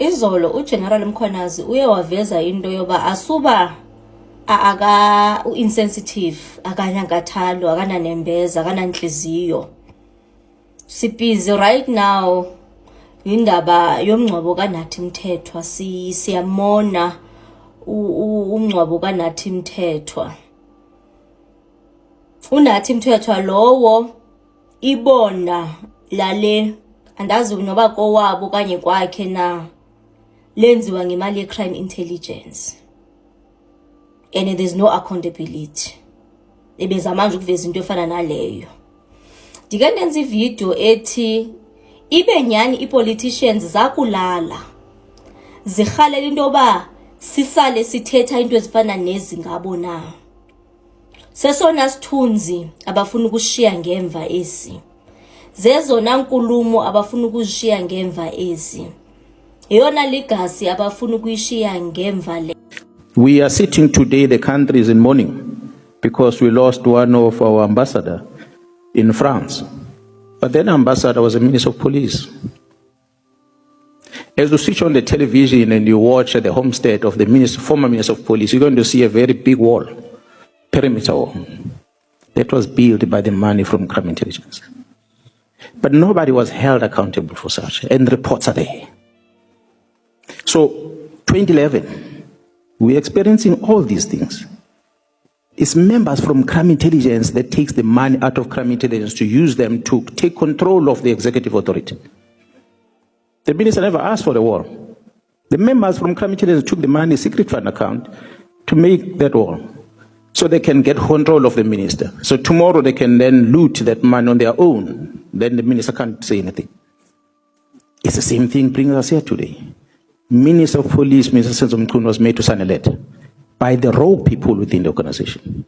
izolo uGeneral Mkhwanazi uye waveza into yoba asuba insensitive, akanyankathalo, akananembeza, akananhliziyo. Sipizi right now indaba yomngcwabo kaNathi Mthethwa, siyamona umngcwabo kaNathi Mthethwa. uNathi Mthethwa lowo ibona lale andazi noba kowabo kanye kwakhe na lenziwa ngemali ye-crime intelligence, and there's no accountability. Ebeza manje ukuveza into efana naleyo. Ndike ndenza ivideo ethi ibe nyani ipoliticians zakulala zirhalela into ba sisale sithetha into ezifana nezi ngabo na. Sesona sithunzi abafuna ukushiya ngemva esi. Zezona nkulumo abafuna ukushiya ngemva esi. Eyona legacy abafuna ukuyishiya ngemva le. We are sitting today, the country is in mourning because we lost one of our ambassador in France. But then ambassador was a minister of police. As you switch on the television and you watch the homestead of the former minister of police, you're going to see a very big wall, perimeter wall, that was built by the money from crime intelligence. But nobody was held accountable for such, and reports are there. So, 2011, we're experiencing all these things. It's members from crime intelligence that takes the money out of crime intelligence to use them to take control of the executive authority. The minister never asked for the wall. The members from crime intelligence took the money, secret fund account, to make that wall, so they can get control of the minister. So tomorrow they can then loot that money on their own. Then the minister can't say anything. It's the same thing bringing us here today. Minister of Police, Mr. Senzo Mchunu, was made to sign a letter by the raw people within the organization.